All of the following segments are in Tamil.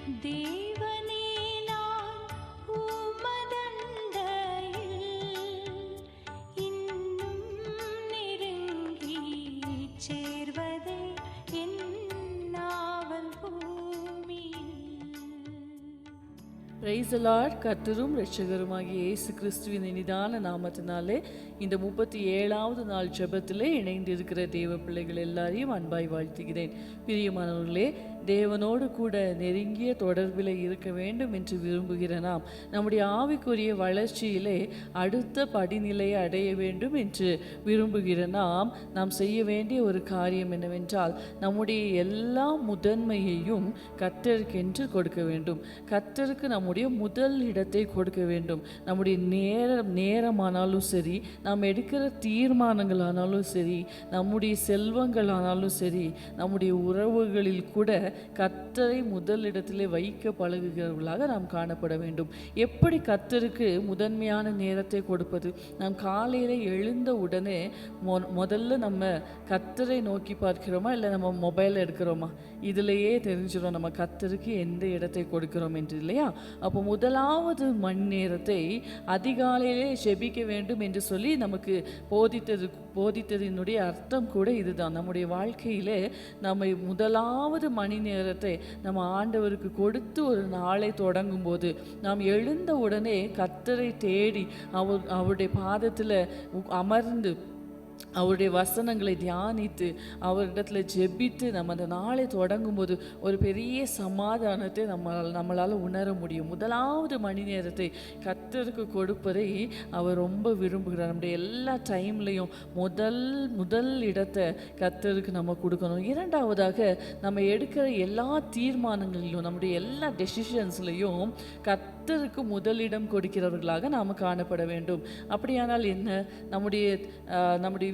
தேவனே நான் உமதண்டையில் இன்னும் நெருங்கிச் சேர்வதே என் நாவல் பூமியில். Praise the Lord. கர்த்தரும் இரட்சகருமாகிய இயேசு கிறிஸ்துவின் இனிதான நாமத்தினாலே இந்த 37வது நாள் ஜெபத்திலே இணைந்திருக்கிற தேவ பிள்ளைகள் எல்லாரையும் அன்பாய் வாழ்த்துகிறேன். பிரியமானவர்களே, தேவனோடு கூட நெருங்கிய தொடர்பில் இருக்க வேண்டும் என்று விரும்புகிற நாம் நம்முடைய ஆவிக்குரிய வளர்ச்சியிலே அடுத்த படிநிலையை அடைய வேண்டும் என்று விரும்புகிற நாம் செய்ய வேண்டிய ஒரு காரியம் என்னவென்றால், நம்முடைய எல்லா முதன்மையையும் கர்த்தருக்கென்று கொடுக்க வேண்டும். கர்த்தருக்கு நம்முடைய முதல் இடத்தை கொடுக்க வேண்டும். நம்முடைய நேரமானாலும் சரி, நாம் எடுக்கிற தீர்மானங்களானாலும் சரி, நம்முடைய செல்வங்களானாலும் சரி, நம்முடைய உறவுகளில் கூட கர்த்தரை முதலிடத்திலே வைக்க பழகுகிறவர்களாக நாம் காணப்பட வேண்டும். எப்படி கர்த்தருக்கு முதன்மையான நேரத்தை கொடுப்பது? நாம் காலையில் எழுந்த உடனே முதல்ல நம்ம கர்த்தரை நோக்கி பார்க்கிறோமா, இல்லை நம்ம மொபைல் எடுக்கிறோமா? இதிலேயே தெரிஞ்சிடும் நம்ம கர்த்தருக்கு எந்த இடத்தை கொடுக்கிறோம் என்று, இல்லையா? அப்போ முதலாவது மணி நேரத்தை அதிகாலையிலே ஜெபிக்க வேண்டும் என்று சொல்லி நமக்கு போதித்ததினுடைய அர்த்தம் கூட இதுதான். நம்முடைய வாழ்க்கையிலே நம்ம முதலாவது மணி நேரத்தை நம்ம ஆண்டவருக்கு கொடுத்து ஒரு நாளை தொடங்கும் போது, நாம் எழுந்த உடனே கர்த்தரை தேடி அவருடைய பாதத்தில் அமர்ந்து அவருடைய வசனங்களை தியானித்து அவரிடத்தில் ஜெபித்து நம்ம அந்த நாளை தொடங்கும் போது ஒரு பெரிய சமாதானத்தை நம்மளால் உணர முடியும். முதலாவது மணி நேரத்தை கர்த்தருக்கு கொடுப்பதை அவர் ரொம்ப விரும்புகிறார். நம்முடைய எல்லா டைம்லையும் முதல் இடத்தை கர்த்தருக்கு நம்ம கொடுக்கணும். இரண்டாவதாக, நம்ம எடுக்கிற எல்லா தீர்மானங்களிலும் நம்முடைய எல்லா டெசிஷன்ஸ்லையும் கர்த்தருக்கு முதலிடம் கொடுக்கிறவர்களாக நாம் காணப்பட வேண்டும். அப்படியானால் என்ன? நம்முடைய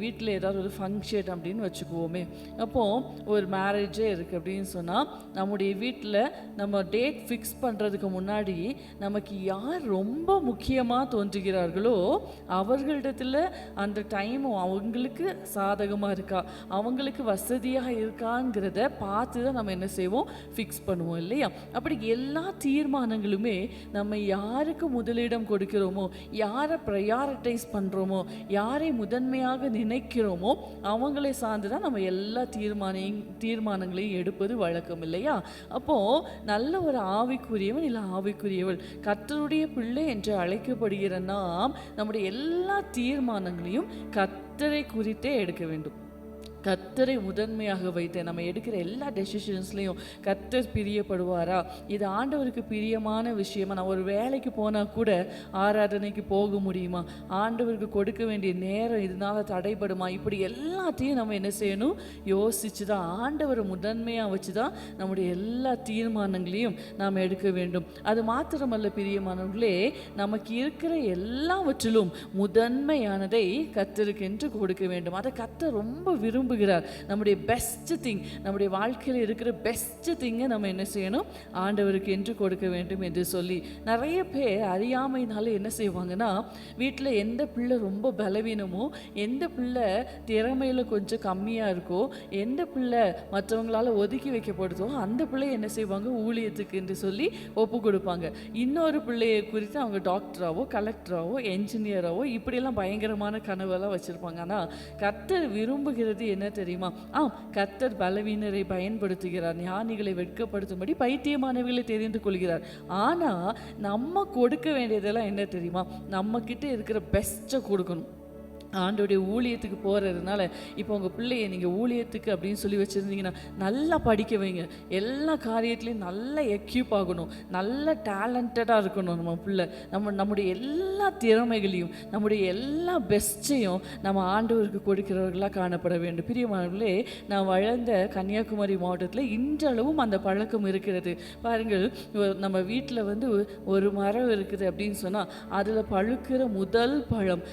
வீட்டில் ஏதாவது ஒரு ஃபங்க்ஷன் அப்படின்னு வச்சுக்குவோமே. அப்போது ஒரு மேரேஜே இருக்குது அப்படின்னு சொன்னால், நம்முடைய வீட்டில் நம்ம டேட் ஃபிக்ஸ் பண்ணுறதுக்கு முன்னாடி நமக்கு யார் ரொம்ப முக்கியமாக தோன்றுகிறார்களோ அவர்களிடத்தில் அந்த டைம் அவங்களுக்கு சாதகமாக இருக்கா, அவங்களுக்கு வசதியாக இருக்காங்கிறத பார்த்து தான் நம்ம என்ன செய்வோம், ஃபிக்ஸ் பண்ணுவோம், இல்லையா? அப்படி எல்லா தீர்மானங்களுமே நம்ம யாருக்கு முதலிடம் கொடுக்கிறோமோ, யாரை ப்ரையாரிட்டைஸ் பண்ணுறோமோ, யாரை முதன்மையாக நினைக்கிறோமோ அவங்களை சார்ந்து தான் நம்ம எல்லா தீர்மானங்களையும் எடுப்பது வழக்கம், இல்லையா? அப்போது நல்ல ஒரு ஆவிக்குரியவன் இல்லை ஆவிக்குரியவள், கர்த்தருடைய பிள்ளை என்று அழைக்கப்படுகிற நாம் நம்முடைய எல்லா தீர்மானங்களையும் கர்த்தரை குறித்தே எடுக்க வேண்டும். கர்த்தரை முதன்மையாக வைத்து நம்ம எடுக்கிற எல்லா டெசிஷன்ஸ்லையும் கர்த்தர் பிரியப்படுவாரா, இது ஆண்டவருக்கு பிரியமான விஷயமா, நான் ஒரு வேலைக்கு போனால் கூட ஆராதனைக்கு போக முடியுமா, ஆண்டவருக்கு கொடுக்க வேண்டிய நேரம் இதனால் தடைபடுமா, இப்படி எல்லாத்தையும் நம்ம என்ன செய்யணும், யோசித்து தான் ஆண்டவரை முதன்மையாக வச்சு தான் நம்முடைய எல்லா தீர்மானங்களையும் நாம் எடுக்க வேண்டும். அது மாத்திரமல்ல பிரியமானவர்களே, நமக்கு இருக்கிற எல்லாவற்றிலும் முதன்மையானதை கர்த்தருக்கென்று கொடுக்க வேண்டும். அதை கர்த்தர் ரொம்ப விரும்புகிறார். நம்முடைய பெஸ்ட் திங், நம்முடைய வாழ்க்கையில் இருக்கிற பெஸ்ட் திங்கை நம்ம என்ன செய்யணும், ஆண்டவருக்கு என்று கொடுக்க வேண்டும் என்று சொல்லி நிறைய பேர் அறியாமையினால என்ன செய்வாங்கன்னா, வீட்டில் எந்த பிள்ளை ரொம்ப பலவீனமோ, எந்த பிள்ளை திறமையில் கொஞ்சம் கம்மியாக இருக்கோ, எந்த பிள்ளை மற்றவங்களால் ஒதுக்கி வைக்கப்படுதோ அந்த பிள்ளையை என்ன செய்வாங்க, ஊழியத்துக்கு என்று சொல்லி ஒப்பு கொடுப்பாங்க. இன்னொரு பிள்ளையை குறித்து அவங்க டாக்டராகவோ கலெக்டராகவோ என்ஜினியராகவோ இப்படியெல்லாம் பயங்கரமான கனவெல்லாம் வச்சுருப்பாங்க. ஆனால் கர்த்தர் விரும்புகிறது என்ன தெரியுமா? கர்த்தர் பலவீனரை பயன்படுத்துகிறார், ஞானிகளை வெட்கப்படுத்தும்படி பைத்தியமானவர்களை தெரிந்து கொள்கிறார். ஆனால் நம்ம கொடுக்க வேண்டியதெல்லாம் என்ன தெரியுமா? நம்ம கிட்ட இருக்கிற பெஸ்ட்டை கொடுக்கணும். ஆண்டோடைய ஊழியத்துக்கு போகிறதுனால இப்போ உங்கள் பிள்ளையை நீங்கள் ஊழியத்துக்கு அப்படின்னு சொல்லி வச்சுருந்தீங்கன்னா நல்லா படிக்க வைங்க, எல்லா காரியத்துலேயும் நல்லா எக்யூப் ஆகணும், நல்ல டேலண்டடாக இருக்கணும் நம்ம பிள்ளை. நம்முடைய எல்லா திறமைகளையும் நம்முடைய எல்லா பெஸ்ட்டையும் நம்ம ஆண்டவருக்கு கொடுக்கிறவர்களாக காணப்பட வேண்டும். பிரியமானவர்களே, நான் வளர்ந்த கன்னியாகுமரி மாவட்டத்தில் இன்றளவும் அந்த பழக்கம் இருக்கிறது. பாருங்கள், நம்ம வீட்டில் ஒரு மரம் இருக்குது அப்படின்னு சொன்னால் அதில் பழுக்கிற முதல் பழம்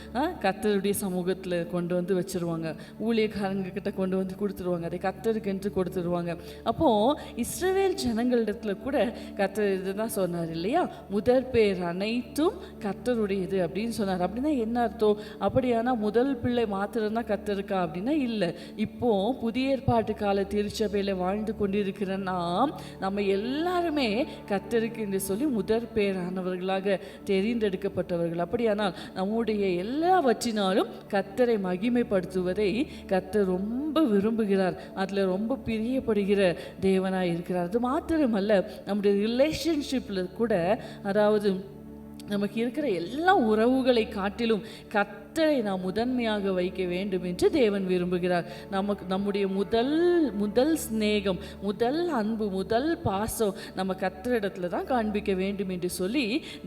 கர்த்தருடைய சமூகத்தில் கொண்டு வந்து வச்சுருவாங்க, ஊழியக்காரங்க கிட்ட கொண்டு வந்து கொடுத்துருவாங்க, அதை கர்த்தருக்கென்று கொடுத்துருவாங்க. அப்போது இஸ்ரவேல் ஜனங்களிடத்துல கூட கர்த்தர் இதுதான் சொன்னார் இல்லையா, முதற் பேர் அனைத்தும் கர்த்தருடையது அப்படின்னு சொன்னார். அப்படின்னா என்ன அர்த்தம்? அப்படியானா முதல் பிள்ளை மாத்திரம்தான் கர்த்தருக்கா அப்படின்னா இல்லை. இப்போ புதிய ஏற்பாட்டு கால திருச்சபையில் வாழ்ந்து கொண்டிருக்கிற நம்ம எல்லாருமே கர்த்தருக்கு என்று சொல்லி முதற் பேரானவர்களாக தெரிந்தெடுக்கப்பட்டவர்கள். அப்படியானால் நம்முடைய எல்லாவற்றினாலும் கர்த்தரை மகிமைப்படுத்துவதை கர்த்தர் ரொம்ப விரும்புகிறார், அதில் ரொம்ப பிரியப்படுகிற தேவனாய் இருக்கிறார். அது மாத்திரமல்ல, நம்முடைய ரிலேஷன்ஷிப்பில் கூட, அதாவது நமக்கு இருக்கிற எல்லா உறவுகளை காட்டிலும் கர்த்தரை நாம் முதன்மையாக வைக்க வேண்டும் என்று தேவன் விரும்புகிறார். நம்முடைய முதல் சிநேகம், முதல் அன்பு, முதல் பாசம் நம்ம கர்த்தரிடத்துல தான் காண்பிக்க வேண்டும் என்று சொல்லி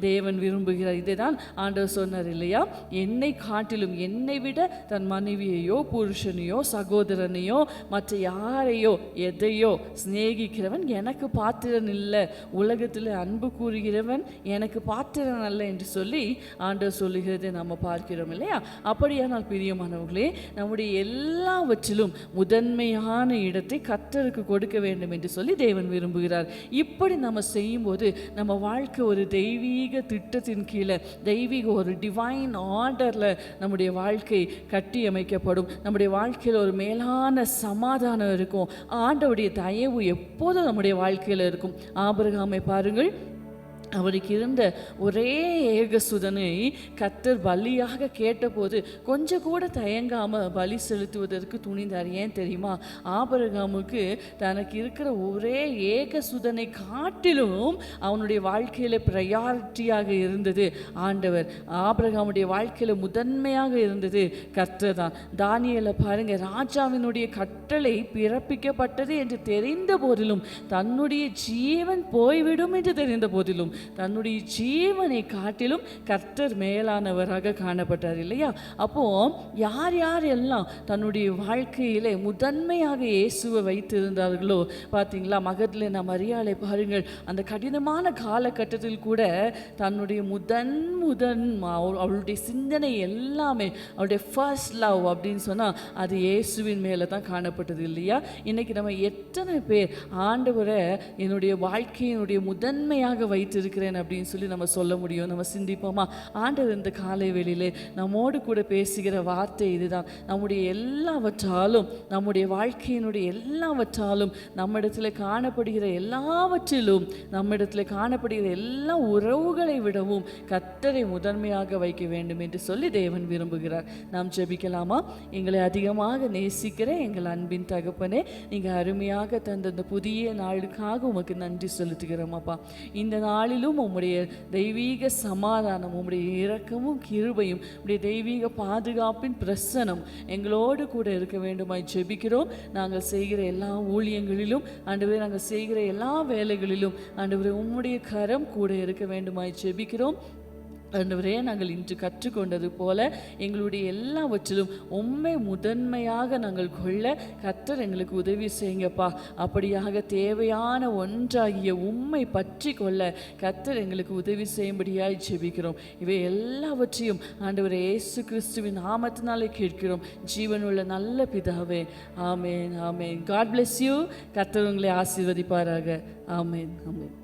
தேவன் விரும்புகிறார். இதை தான் ஆண்டவர் சொன்னார் இல்லையா, என்னை காட்டிலும், என்னை விட தன் மனைவியையோ புருஷனையோ சகோதரனையோ மற்ற யாரையோ எதையோ சிநேகிக்கிறவன் எனக்கு பாத்திரன் இல்லை, உலகத்தில் அன்பு கூறுகிறவன் எனக்கு பாத்திரன் அல்ல என்று சொல்லி ஆண்டவர் சொல்லுகிறதை நம்ம பார்க்கிறோம் இல்லையா. அப்படியானால் பிரியமானவர்களே, நம்முடைய எல்லாவற்றிலும் முதன்மையான இடத்தை கர்த்தருக்கு கொடுக்க வேண்டும் என்று சொல்லி தேவன் விரும்புகிறார். இப்படி நம்ம செய்யும்போது நம்ம வாழ்க்கை ஒரு தெய்வீக திட்டத்தின் கீழே, தெய்வீக ஒரு டிவைன் ஆர்டரில் நம்முடைய வாழ்க்கை கட்டி அமைக்கப்படும். நம்முடைய வாழ்க்கையில் ஒரு மேலான சமாதானம் இருக்கும். ஆண்டவருடைய தயவு எப்போதும் நம்முடைய வாழ்க்கையில் இருக்கும். ஆபிரகாமை பாருங்கள், அவருக்கு இருந்த ஒரே ஏகசுதனை கர்த்தர் பலியாக கேட்டபோது கொஞ்சம் கூட தயங்காமல் பலி செலுத்துவதற்கு துணிந்தார். ஏன் தெரியுமா? ஆபிரகாமுக்கு தனக்கு இருக்கிற ஒரே ஏகசுதனை காட்டிலும் அவனுடைய வாழ்க்கையில் ப்ரையாரிட்டியாக இருந்தது ஆண்டவர். ஆபிரகாமுடைய வாழ்க்கையில் முதன்மையாக இருந்தது கர்த்தர் தான். தானியேலை பாருங்க, ராஜாவினுடைய கட்டளை பிறப்பிக்கப்பட்டது என்று தெரிந்த போதிலும், தன்னுடைய ஜீவன் போய்விடும் என்று தெரிந்த போதிலும், தன்னுடைய ஜீவனை காட்டிலும் கர்த்தர் மேலானவராக காணப்பட்டார் இல்லையா. அப்போ யார் யார் எல்லாம் தன்னுடைய வாழ்க்கையிலே முதன்மையாக இயேசுவை வைத்திருந்தார்களோ பார்த்தீங்களா, மகதலேனா மரியாளை பாருங்கள், அந்த கடினமான காலகட்டத்தில் கூட தன்னுடைய முதன் அவளுடைய சிந்தனை எல்லாமே, அவளுடைய ஃபர்ஸ்ட் லவ் அப்படின்னு சொன்னால் அது இயேசுவின் மேலே தான் காணப்பட்டது இல்லையா. இன்னைக்கு நம்ம எத்தனை பேர் ஆண்டவரை என்னுடைய வாழ்க்கையினுடைய முதன்மையாக வைத்திருக்கிறேன் அப்படின்னு சொல்லி நம்ம சொல்ல முடியும்? நம்ம சிந்திப்போமா? ஆண்டவர் இந்த காலை வேளையிலே நம்மோடு கூட பேசுகிற வார்த்தை இதுதான். நம்முடைய எல்லாவற்றாலும், நம்முடைய வாழ்க்கையினுடைய எல்லாவற்றாலும், நம்மிடத்தில் காணப்படுகிற எல்லாவற்றிலும், நம்மிடத்தில் காணப்படுகிற எல்லா உறவுகளை விடவும் கர்த்தரை முதன்மையாக வைக்க வேண்டும் என்று சொல்லி தேவன் விரும்புகிறார். நாம் ஜெபிக்கலாமா? எங்களை அதிகமாக நேசிக்கிற எங்கள் அன்பின் தகப்பனே, நீங்கள் அருமையாக தந்த இந்த புதிய நாளுக்காக உமக்கு நன்றி செலுத்துகிறோம் அப்பா. இந்த நாளிலும் உம்முடைய தெய்வீக சமாதானம், உம்முடைய இரக்கமும் கிருபையும், உம்முடைய தெய்வீக பாதுகாப்பின் பிரசனம் எங்களோடு கூட இருக்க வேண்டுமாய் ஜெபிக்கிறோம். நாங்கள் செய்கிற எல்லா ஊழியங்களிலும் ஆண்டவரே, நாங்கள் செய்கிற எல்லா வேலைகளிலும் ஆண்டவரே உம்முடைய கரம் கூட இருக்க வேண்டுமாய் ஜெபிக்கிறோம். ஆண்டவரே, நாங்கள் இன்று கற்றுக்கொண்டது போல எங்களுடைய எல்லாவற்றிலும் உம்மை முதன்மையாக நாங்கள் கொள்ள கர்த்தர் எங்களுக்கு உதவி செய்யுங்கப்பா. அப்படியாக தேவையான ஒன்றாகிய உம்மை பற்றி கொள்ள கர்த்தர் எங்களுக்கு உதவி செய்யும்படியாய் ஜெபிக்கிறோம். இவை எல்லாவற்றையும் ஆண்டவரே இயேசு கிறிஸ்துவின் நாமத்தினாலே கேட்கிறோம், ஜீவனுள்ள நல்ல பிதாவே. ஆமேன், ஆமேன். God bless you. கர்த்தர் உங்களை ஆசீர்வதிப்பாராக. ஆமேன், ஆமேன்.